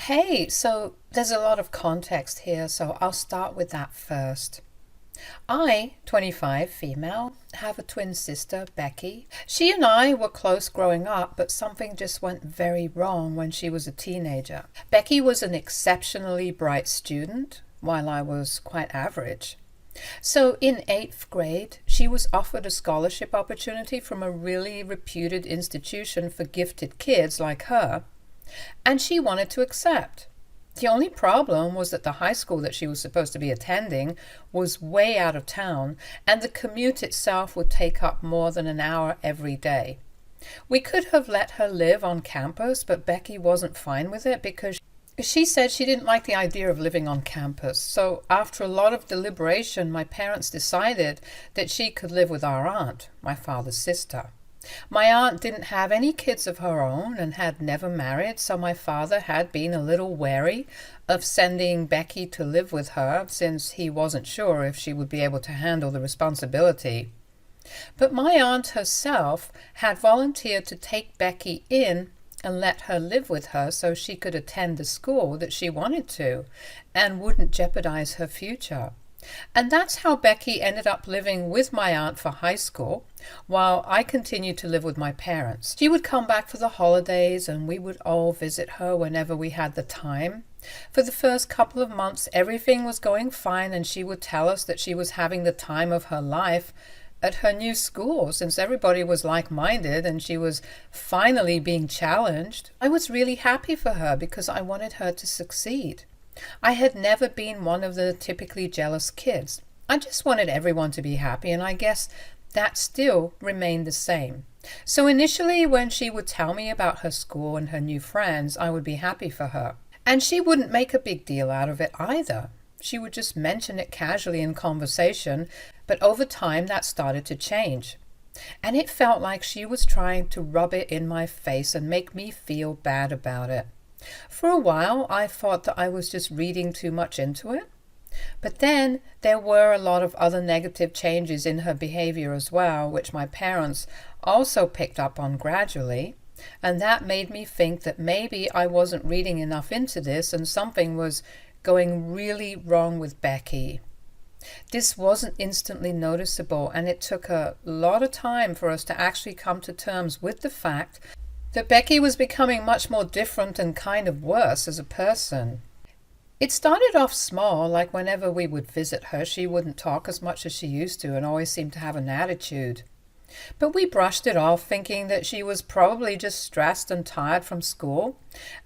Hey, so there's a lot of context here, so I'll start with that first. I, 25, female, have a twin sister, Becky. She and I were close growing up, but something just went very wrong when she was a teenager. Becky was an exceptionally bright student, while I was quite average. So in eighth grade, she was offered a scholarship opportunity from a really reputed institution for gifted kids like her, and she wanted to accept. The only problem was that the high school that she was supposed to be attending was way out of town, and the commute itself would take up more than an hour every day. We could have let her live on campus, but Becky wasn't fine with it because she said she didn't like the idea of living on campus. So, after a lot of deliberation, my parents decided that she could live with our aunt, my father's sister. My aunt didn't have any kids of her own and had never married, so my father had been a little wary of sending Becky to live with her since he wasn't sure if she would be able to handle the responsibility. But my aunt herself had volunteered to take Becky in and let her live with her so she could attend the school that she wanted to and wouldn't jeopardize her future. And that's how Becky ended up living with my aunt for high school, while I continued to live with my parents. She would come back for the holidays, and we would all visit her whenever we had the time. For the first couple of months, everything was going fine, and she would tell us that she was having the time of her life at her new school, since everybody was like-minded and she was finally being challenged. I was really happy for her because I wanted her to succeed. I had never been one of the typically jealous kids. I just wanted everyone to be happy, and I guess that still remained the same. So initially, when she would tell me about her school and her new friends, I would be happy for her. And she wouldn't make a big deal out of it either. She would just mention it casually in conversation, but over time that started to change. And it felt like she was trying to rub it in my face and make me feel bad about it. For a while, I thought that I was just reading too much into it. But then there were a lot of other negative changes in her behavior as well, which my parents also picked up on gradually. And that made me think that maybe I wasn't reading enough into this and something was going really wrong with Becky. This wasn't instantly noticeable, and it took a lot of time for us to actually come to terms with the fact that Becky was becoming much more different and kind of worse as a person. It started off small, like whenever we would visit her, she wouldn't talk as much as she used to and always seemed to have an attitude. But we brushed it off, thinking that she was probably just stressed and tired from school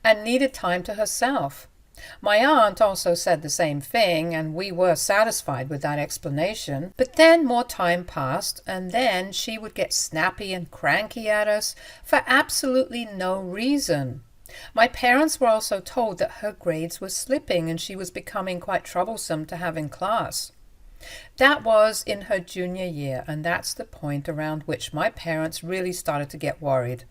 and needed time to herself. My aunt also said the same thing, and we were satisfied with that explanation. But then more time passed, and then she would get snappy and cranky at us for absolutely no reason. My parents were also told that her grades were slipping and she was becoming quite troublesome to have in class. That was in her junior year, and that's the point around which my parents really started to get worried.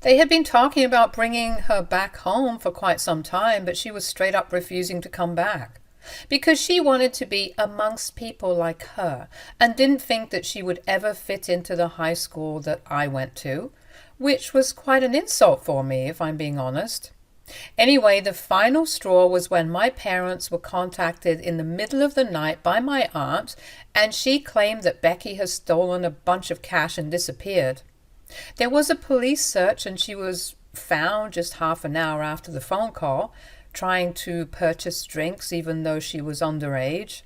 They had been talking about bringing her back home for quite some time, but she was straight up refusing to come back because she wanted to be amongst people like her and didn't think that she would ever fit into the high school that I went to, which was quite an insult for me, if I'm being honest. Anyway, the final straw was when my parents were contacted in the middle of the night by my aunt, and she claimed that Becky has stolen a bunch of cash and disappeared. There was a police search, and she was found just half an hour after the phone call, trying to purchase drinks even though she was underage.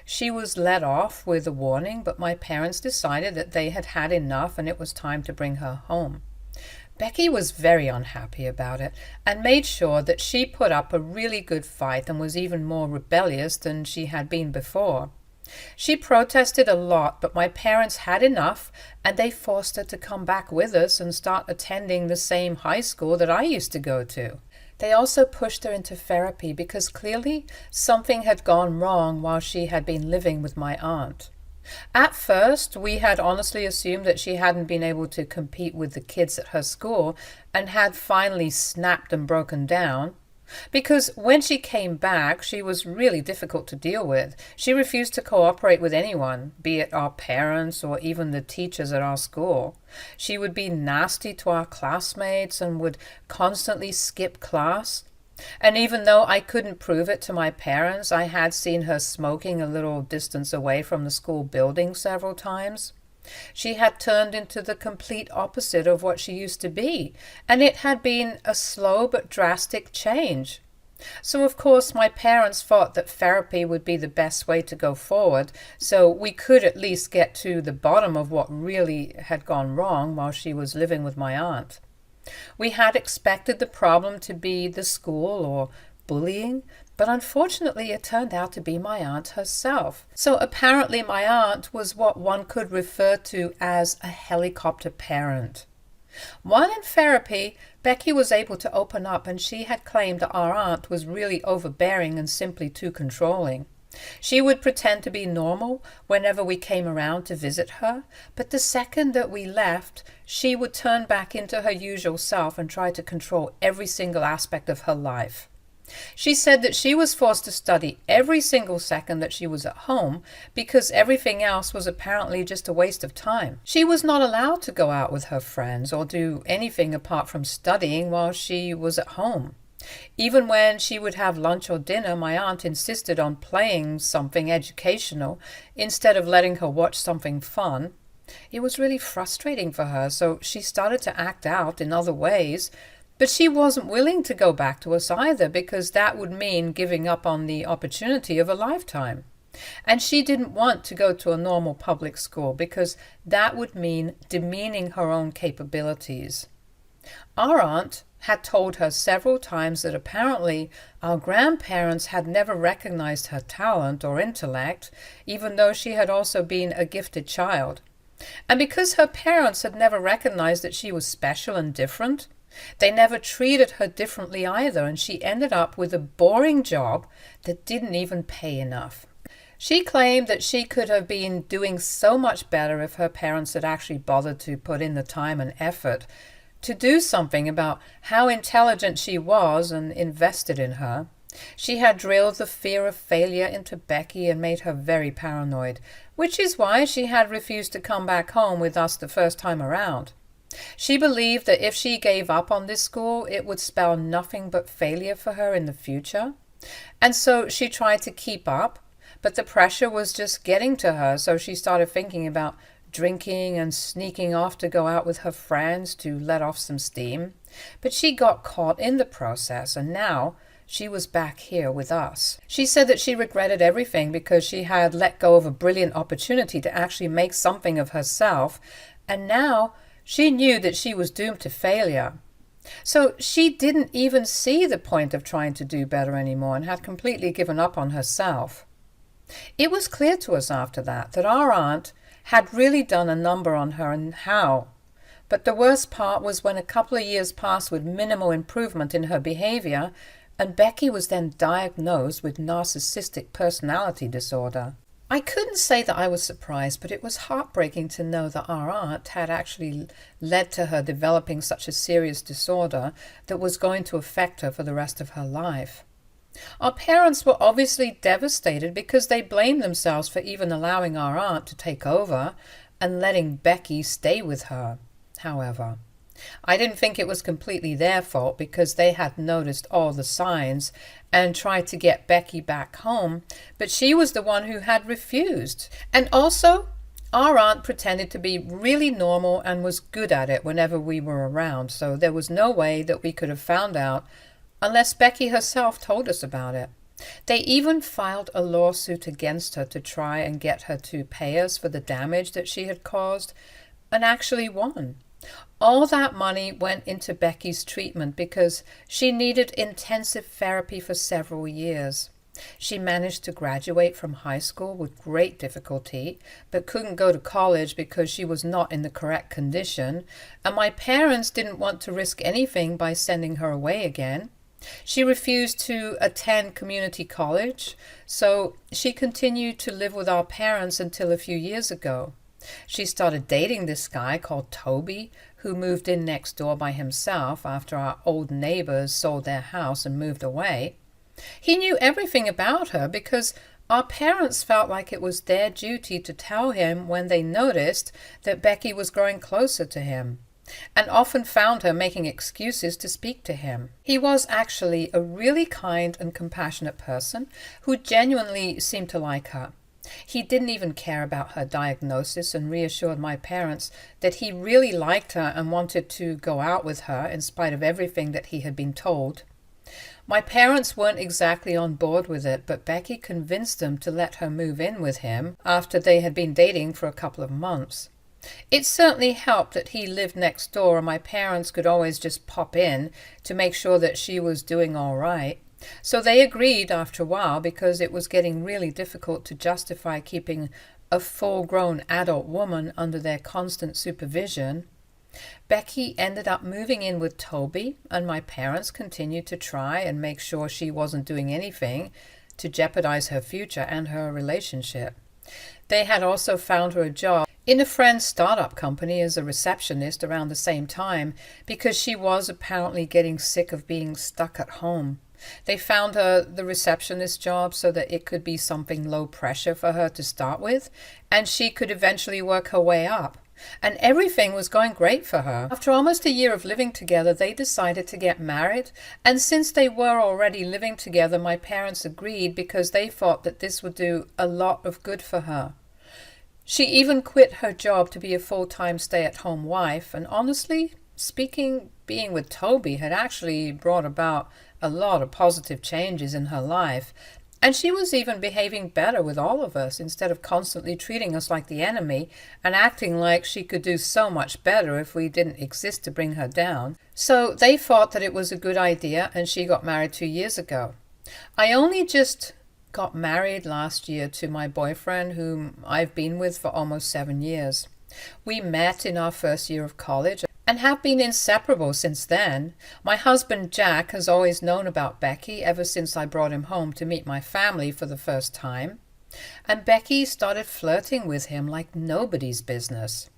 She was let off with a warning, but my parents decided that they had had enough and it was time to bring her home. Becky was very unhappy about it and made sure that she put up a really good fight and was even more rebellious than she had been before. She protested a lot, but my parents had enough and they forced her to come back with us and start attending the same high school that I used to go to. They also pushed her into therapy because clearly something had gone wrong while she had been living with my aunt. At first, we had honestly assumed that she hadn't been able to compete with the kids at her school and had finally snapped and broken down. Because when she came back, she was really difficult to deal with. She refused to cooperate with anyone, be it our parents or even the teachers at our school. She would be nasty to our classmates and would constantly skip class. And even though I couldn't prove it to my parents, I had seen her smoking a little distance away from the school building several times. She had turned into the complete opposite of what she used to be, and it had been a slow but drastic change. So, of course, my parents thought that therapy would be the best way to go forward, so we could at least get to the bottom of what really had gone wrong while she was living with my aunt. We had expected the problem to be the school or bullying, but unfortunately it turned out to be my aunt herself. So apparently my aunt was what one could refer to as a helicopter parent. While in therapy, Becky was able to open up, and she had claimed that our aunt was really overbearing and simply too controlling. She would pretend to be normal whenever we came around to visit her, but the second that we left, she would turn back into her usual self and try to control every single aspect of her life. She said that she was forced to study every single second that she was at home because everything else was apparently just a waste of time. She was not allowed to go out with her friends or do anything apart from studying while she was at home. Even when she would have lunch or dinner, my aunt insisted on playing something educational instead of letting her watch something fun. It was really frustrating for her, so she started to act out in other ways, but she wasn't willing to go back to us either because that would mean giving up on the opportunity of a lifetime. And she didn't want to go to a normal public school because that would mean demeaning her own capabilities. Our aunt had told her several times that apparently our grandparents had never recognized her talent or intellect, even though she had also been a gifted child. And because her parents had never recognized that she was special and different, they never treated her differently either, and she ended up with a boring job that didn't even pay enough. She claimed that she could have been doing so much better if her parents had actually bothered to put in the time and effort to do something about how intelligent she was and invested in her. She had drilled the fear of failure into Becky and made her very paranoid, which is why she had refused to come back home with us the first time around. She believed that if she gave up on this school, it would spell nothing but failure for her in the future. And so she tried to keep up, but the pressure was just getting to her, so she started thinking about drinking and sneaking off to go out with her friends to let off some steam. But she got caught in the process, and now she was back here with us. She said that she regretted everything because she had let go of a brilliant opportunity to actually make something of herself, and now she knew that she was doomed to failure. So she didn't even see the point of trying to do better anymore and had completely given up on herself. It was clear to us after that our aunt had really done a number on her, and how. But the worst part was when a couple of years passed with minimal improvement in her behavior, and Becky was then diagnosed with narcissistic personality disorder. I couldn't say that I was surprised, but it was heartbreaking to know that our aunt had actually led to her developing such a serious disorder that was going to affect her for the rest of her life. Our parents were obviously devastated because they blamed themselves for even allowing our aunt to take over and letting Becky stay with her, however. I didn't think it was completely their fault because they had noticed all the signs and tried to get Becky back home, but she was the one who had refused. And also, our aunt pretended to be really normal and was good at it whenever we were around, so there was no way that we could have found out unless Becky herself told us about it. They even filed a lawsuit against her to try and get her to pay us for the damage that she had caused, and actually won. All that money went into Becky's treatment because she needed intensive therapy for several years. She managed to graduate from high school with great difficulty, but couldn't go to college because she was not in the correct condition, and my parents didn't want to risk anything by sending her away again. She refused to attend community college, so she continued to live with our parents until a few years ago. She started dating this guy called Toby, who moved in next door by himself after our old neighbors sold their house and moved away. He knew everything about her because our parents felt like it was their duty to tell him when they noticed that Becky was growing closer to him. and often found her making excuses to speak to him. He was actually a really kind and compassionate person who genuinely seemed to like her. He didn't even care about her diagnosis and reassured my parents that he really liked her and wanted to go out with her in spite of everything that he had been told. My parents weren't exactly on board with it, but Becky convinced them to let her move in with him after they had been dating for a couple of months. It certainly helped that he lived next door and my parents could always just pop in to make sure that she was doing all right. So they agreed after a while because it was getting really difficult to justify keeping a full-grown adult woman under their constant supervision. Becky ended up moving in with Toby, and my parents continued to try and make sure she wasn't doing anything to jeopardize her future and her relationship. They had also found her a job in a friend's startup company as a receptionist around the same time because she was apparently getting sick of being stuck at home. They found her the receptionist job so that it could be something low pressure for her to start with, and she could eventually work her way up. And everything was going great for her. After almost a year of living together, they decided to get married, and since they were already living together, my parents agreed because they thought that this would do a lot of good for her. She even quit her job to be a full-time stay-at-home wife, and honestly speaking, being with Toby had actually brought about a lot of positive changes in her life, and she was even behaving better with all of us instead of constantly treating us like the enemy and acting like she could do so much better if we didn't exist to bring her down. So they thought that it was a good idea, and she got married 2 years ago. I only just got married last year to my boyfriend, whom I've been with for almost 7 years. We met in our first year of college and have been inseparable since then. My husband Jack has always known about Becky ever since I brought him home to meet my family for the first time, and Becky started flirting with him like nobody's business.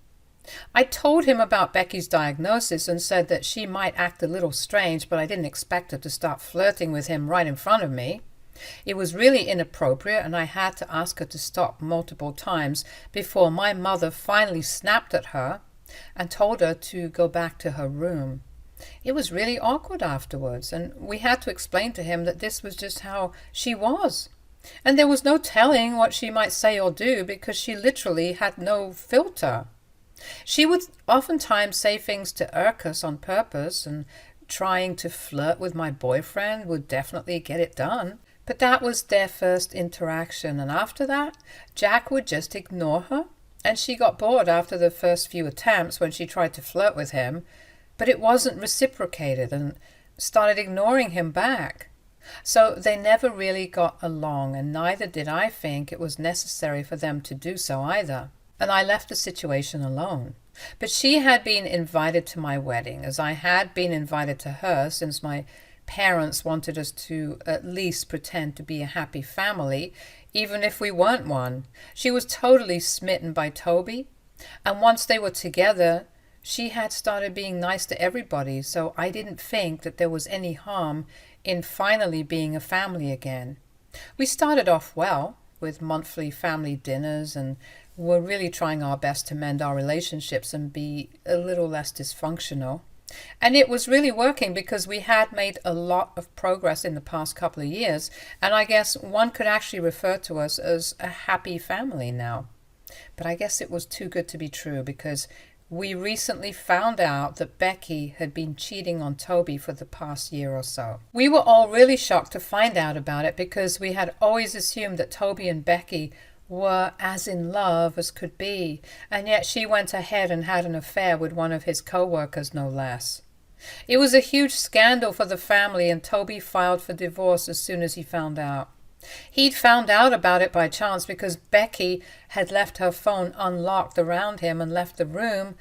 I told him about Becky's diagnosis and said that she might act a little strange, but I didn't expect her to start flirting with him right in front of me. It was really inappropriate, and I had to ask her to stop multiple times before my mother finally snapped at her and told her to go back to her room. It was really awkward afterwards, and we had to explain to him that this was just how she was, and there was no telling what she might say or do because she literally had no filter. She would oftentimes say things to irk us on purpose, and trying to flirt with my boyfriend would definitely get it done. But that was their first interaction, and after that, Jack would just ignore her, and she got bored after the first few attempts when she tried to flirt with him, but it wasn't reciprocated and started ignoring him back. So they never really got along, and neither did I think it was necessary for them to do so either, and I left the situation alone. But she had been invited to my wedding, as I had been invited to her, since my parents wanted us to at least pretend to be a happy family, even if we weren't one. She was totally smitten by Toby, and once they were together, she had started being nice to everybody, so I didn't think that there was any harm in finally being a family again. We started off well, with monthly family dinners, and were really trying our best to mend our relationships and be a little less dysfunctional. And it was really working because we had made a lot of progress in the past couple of years, and I guess one could actually refer to us as a happy family now. But I guess it was too good to be true because we recently found out that Becky had been cheating on Toby for the past year or so. We were all really shocked to find out about it because we had always assumed that Toby and Becky were as in love as could be, and yet she went ahead and had an affair with one of his co-workers, no less. It was a huge scandal for the family, and Toby filed for divorce as soon as he found out. He'd found out about it by chance because Becky had left her phone unlocked around him and left the room,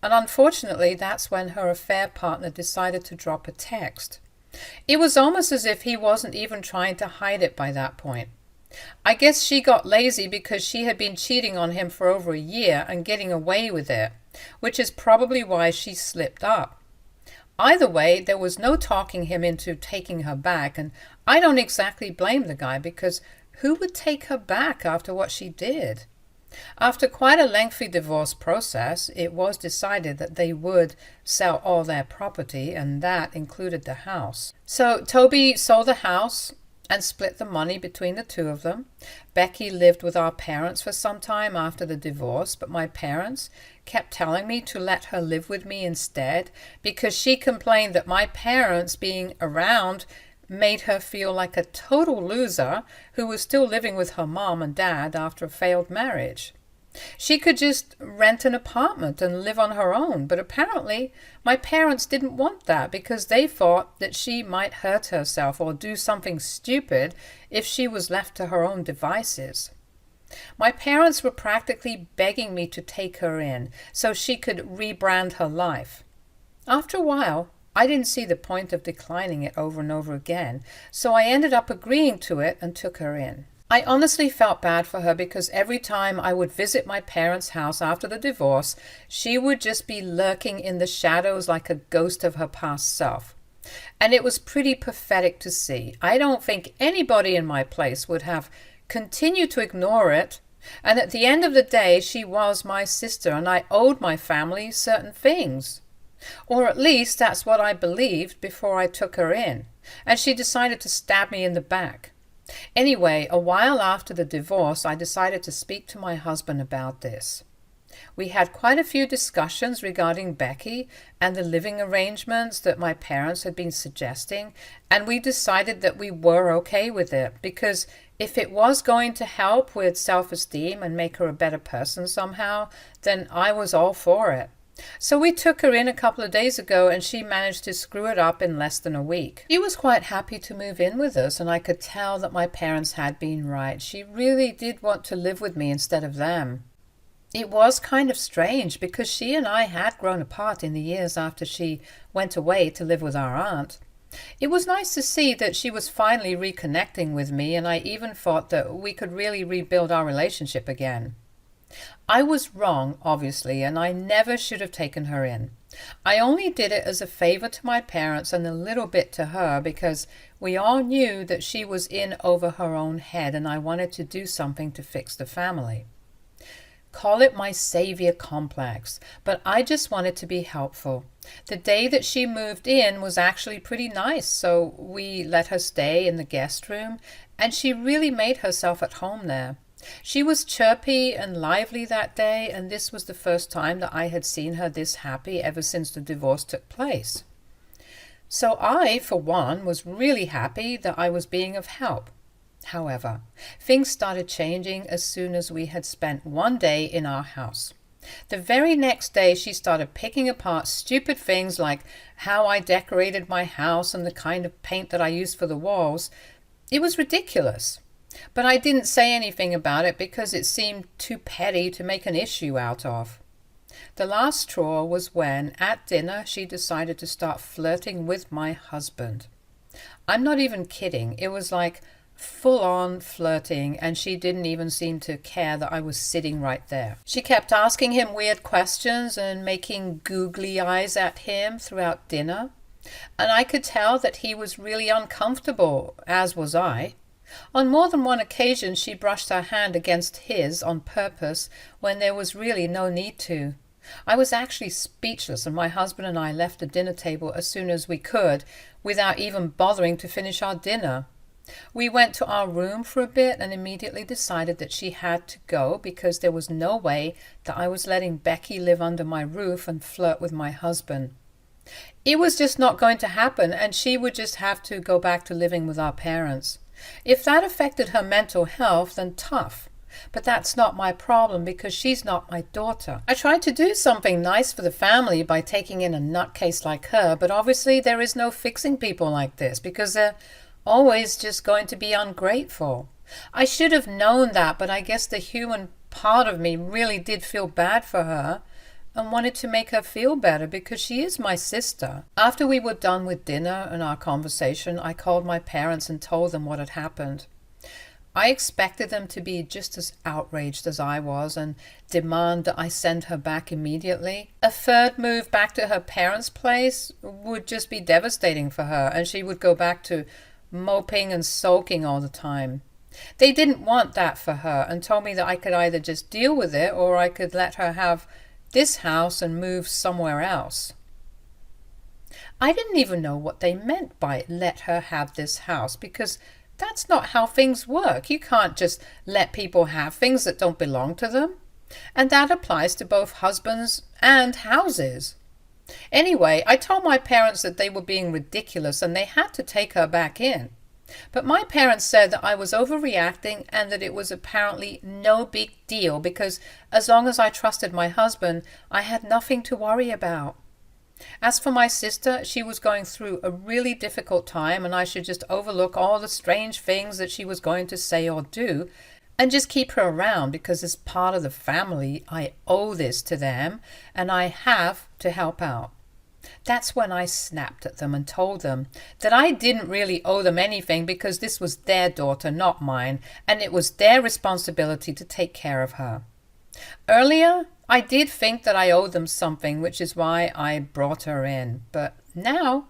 and unfortunately that's when her affair partner decided to drop a text. It was almost as if he wasn't even trying to hide it by that point. I guess she got lazy because she had been cheating on him for over a year and getting away with it, which is probably why she slipped up. Either way, there was no talking him into taking her back, and I don't exactly blame the guy because who would take her back after what she did? After quite a lengthy divorce process, it was decided that they would sell all their property, and that included the house. So Toby sold the house and split the money between the two of them. Becky lived with our parents for some time after the divorce, but my parents kept telling me to let her live with me instead because she complained that my parents being around made her feel like a total loser who was still living with her mom and dad after a failed marriage. She could just rent an apartment and live on her own, but apparently my parents didn't want that because they thought that she might hurt herself or do something stupid if she was left to her own devices. My parents were practically begging me to take her in so she could rebrand her life. After a while, I didn't see the point of declining it over and over again, so I ended up agreeing to it and took her in. I honestly felt bad for her because every time I would visit my parents' house after the divorce, she would just be lurking in the shadows like a ghost of her past self. And it was pretty pathetic to see. I don't think anybody in my place would have continued to ignore it. And at the end of the day, she was my sister and I owed my family certain things. Or at least that's what I believed before I took her in. And she decided to stab me in the back. Anyway, a while after the divorce, I decided to speak to my husband about this. We had quite a few discussions regarding Becky and the living arrangements that my parents had been suggesting, and we decided that we were okay with it because if it was going to help with self-esteem and make her a better person somehow, then I was all for it. So we took her in a couple of days ago and she managed to screw it up in less than a week. She was quite happy to move in with us and I could tell that my parents had been right. She really did want to live with me instead of them. It was kind of strange because she and I had grown apart in the years after she went away to live with our aunt. It was nice to see that she was finally reconnecting with me, and I even thought that we could really rebuild our relationship again. I was wrong, obviously, and I never should have taken her in. I only did it as a favor to my parents and a little bit to her because we all knew that she was in over her own head and I wanted to do something to fix the family. Call it my savior complex, but I just wanted to be helpful. The day that she moved in was actually pretty nice, so we let her stay in the guest room, and she really made herself at home there. She was chirpy and lively that day, and this was the first time that I had seen her this happy ever since the divorce took place. So I, for one, was really happy that I was being of help. However, things started changing as soon as we had spent one day in our house. The very next day she started picking apart stupid things like how I decorated my house and the kind of paint that I used for the walls. It was ridiculous. But I didn't say anything about it because it seemed too petty to make an issue out of. The last straw was when, at dinner, she decided to start flirting with my husband. I'm not even kidding. It was like full-on flirting, and she didn't even seem to care that I was sitting right there. She kept asking him weird questions and making googly eyes at him throughout dinner, and I could tell that he was really uncomfortable, as was I. On more than one occasion she brushed her hand against his on purpose when there was really no need to. I was actually speechless, and my husband and I left the dinner table as soon as we could, without even bothering to finish our dinner. We went to our room for a bit and immediately decided that she had to go because there was no way that I was letting Becky live under my roof and flirt with my husband. It was just not going to happen, and she would just have to go back to living with our parents. If that affected her mental health, then tough. But that's not my problem because she's not my daughter. I tried to do something nice for the family by taking in a nutcase like her, but obviously there is no fixing people like this because they're always just going to be ungrateful. I should have known that, but I guess the human part of me really did feel bad for her and wanted to make her feel better because she is my sister. After we were done with dinner and our conversation, I called my parents and told them what had happened. I expected them to be just as outraged as I was and demand that I send her back immediately. A third move back to her parents' place would just be devastating for her, and she would go back to moping and sulking all the time. They didn't want that for her and told me that I could either just deal with it or I could let her have this house and move somewhere else. I didn't even know what they meant by let her have this house, because that's not how things work. You can't just let people have things that don't belong to them. And that applies to both husbands and houses. Anyway, I told my parents that they were being ridiculous and they had to take her back in. But my parents said that I was overreacting and that it was apparently no big deal because as long as I trusted my husband, I had nothing to worry about. As for my sister, she was going through a really difficult time and I should just overlook all the strange things that she was going to say or do and just keep her around because as part of the family, I owe this to them and I have to help out. That's when I snapped at them and told them that I didn't really owe them anything because this was their daughter, not mine, and it was their responsibility to take care of her. Earlier, I did think that I owed them something, which is why I brought her in, but now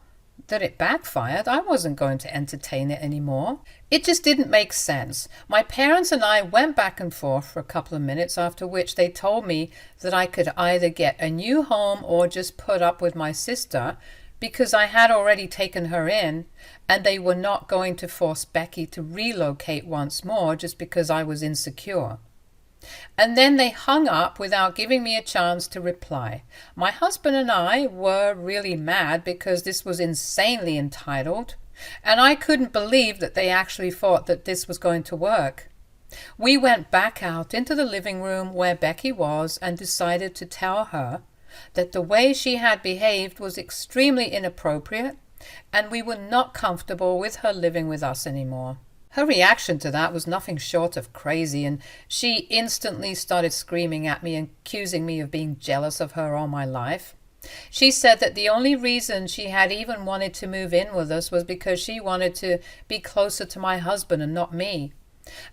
that it backfired, I wasn't going to entertain it anymore. It just didn't make sense. My parents and I went back and forth for a couple of minutes, after which they told me that I could either get a new home or just put up with my sister because I had already taken her in and they were not going to force Becky to relocate once more just because I was insecure. And then they hung up without giving me a chance to reply. My husband and I were really mad because this was insanely entitled, and I couldn't believe that they actually thought that this was going to work. We went back out into the living room where Becky was and decided to tell her that the way she had behaved was extremely inappropriate and we were not comfortable with her living with us anymore. Her reaction to that was nothing short of crazy, and she instantly started screaming at me and accusing me of being jealous of her all my life. She said that the only reason she had even wanted to move in with us was because she wanted to be closer to my husband and not me.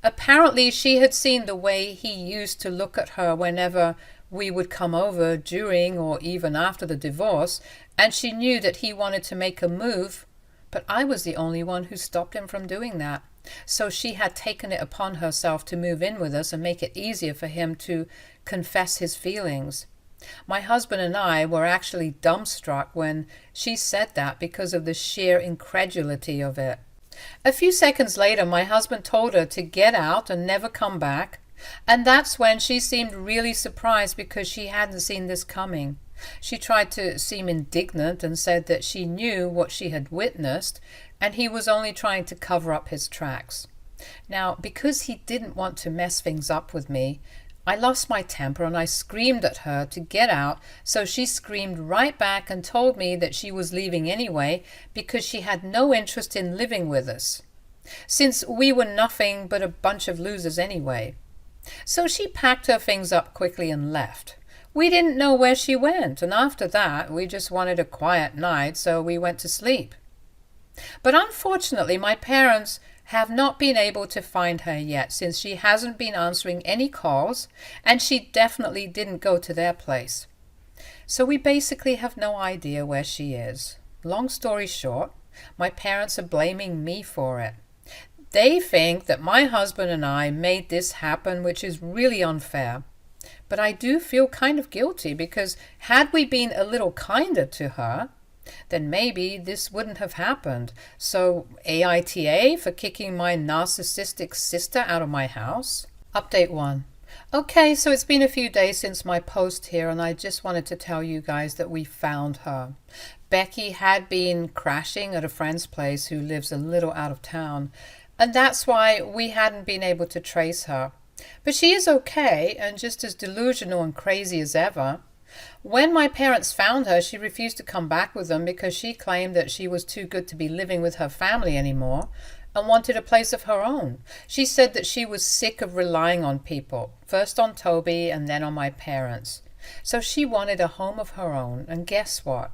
Apparently, she had seen the way he used to look at her whenever we would come over during or even after the divorce, and she knew that he wanted to make a move, but I was the only one who stopped him from doing that. So she had taken it upon herself to move in with us and make it easier for him to confess his feelings. My husband and I were actually dumbstruck when she said that because of the sheer incredulity of it. A few seconds later, my husband told her to get out and never come back, and that's when she seemed really surprised because she hadn't seen this coming. She tried to seem indignant and said that she knew what she had witnessed and he was only trying to cover up his tracks. Now, because he didn't want to mess things up with me, I lost my temper and I screamed at her to get out, so she screamed right back and told me that she was leaving anyway because she had no interest in living with us, since we were nothing but a bunch of losers anyway. So she packed her things up quickly and left. We didn't know where she went, and after that we just wanted a quiet night, so we went to sleep. But unfortunately, my parents have not been able to find her yet since she hasn't been answering any calls and she definitely didn't go to their place. So we basically have no idea where she is. Long story short, my parents are blaming me for it. They think that my husband and I made this happen, which is really unfair. But I do feel kind of guilty because had we been a little kinder to her, then maybe this wouldn't have happened. So AITA for kicking my narcissistic sister out of my house. Update 1. Okay, so it's been a few days since my post here and I just wanted to tell you guys that we found her. Becky had been crashing at a friend's place who lives a little out of town, and that's why we hadn't been able to trace her. But she is okay and just as delusional and crazy as ever. When my parents found her, she refused to come back with them because she claimed that she was too good to be living with her family anymore and wanted a place of her own. She said that she was sick of relying on people, first on Toby and then on my parents. So she wanted a home of her own, and guess what?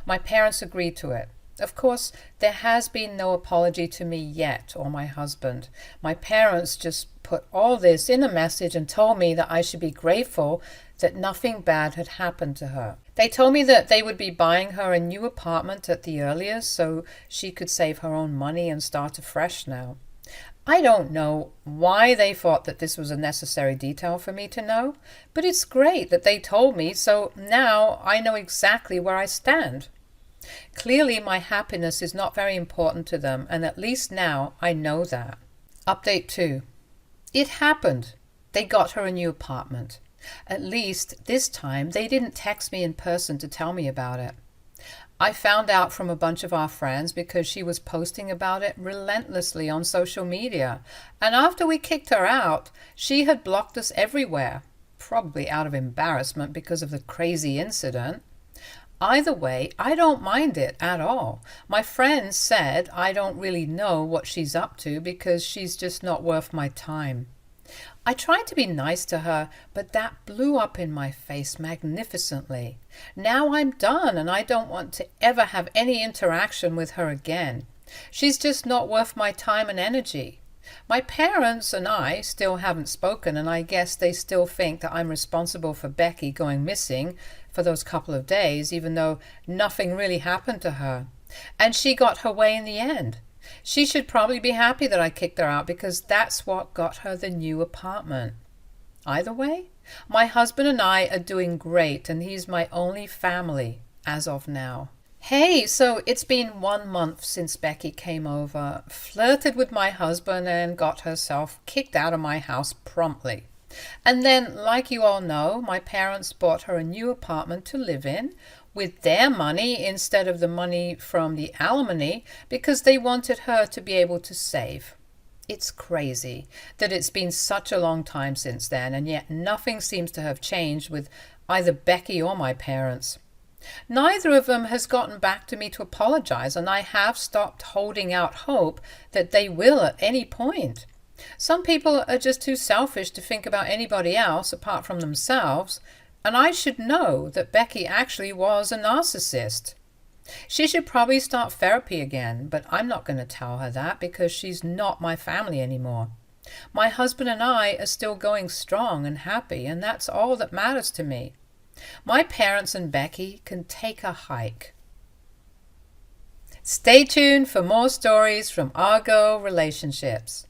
My parents agreed to it. Of course, there has been no apology to me yet, or my husband. My parents just put all this in a message and told me that I should be grateful that nothing bad had happened to her. They told me that they would be buying her a new apartment at the earliest so she could save her own money and start afresh now. I don't know why they thought that this was a necessary detail for me to know, but it's great that they told me, so now I know exactly where I stand. Clearly, my happiness is not very important to them, and at least now I know that. Update 2. It happened. They got her a new apartment. At least this time they didn't text me in person to tell me about it. I found out from a bunch of our friends because she was posting about it relentlessly on social media. And after we kicked her out, she had blocked us everywhere, probably out of embarrassment because of the crazy incident. Either way, I don't mind it at all. My friends said I don't really know what she's up to because she's just not worth my time. I tried to be nice to her, but that blew up in my face magnificently. Now I'm done and I don't want to ever have any interaction with her again. She's just not worth my time and energy. My parents and I still haven't spoken, and I guess they still think that I'm responsible for Becky going missing for those couple of days, even though nothing really happened to her. And she got her way in the end. She should probably be happy that I kicked her out because that's what got her the new apartment. Either way, my husband and I are doing great, and he's my only family as of now. Hey, so it's been 1 month since Becky came over, flirted with my husband, and got herself kicked out of my house promptly. And then, like you all know, my parents bought her a new apartment to live in with their money instead of the money from the alimony because they wanted her to be able to save. It's crazy that it's been such a long time since then, and yet nothing seems to have changed with either Becky or my parents. Neither of them has gotten back to me to apologize, and I have stopped holding out hope that they will at any point. Some people are just too selfish to think about anybody else apart from themselves, and I should know that Becky actually was a narcissist. She should probably start therapy again, but I'm not going to tell her that because she's not my family anymore. My husband and I are still going strong and happy, and that's all that matters to me. My parents and Becky can take a hike. Stay tuned for more stories from Argo Relationships.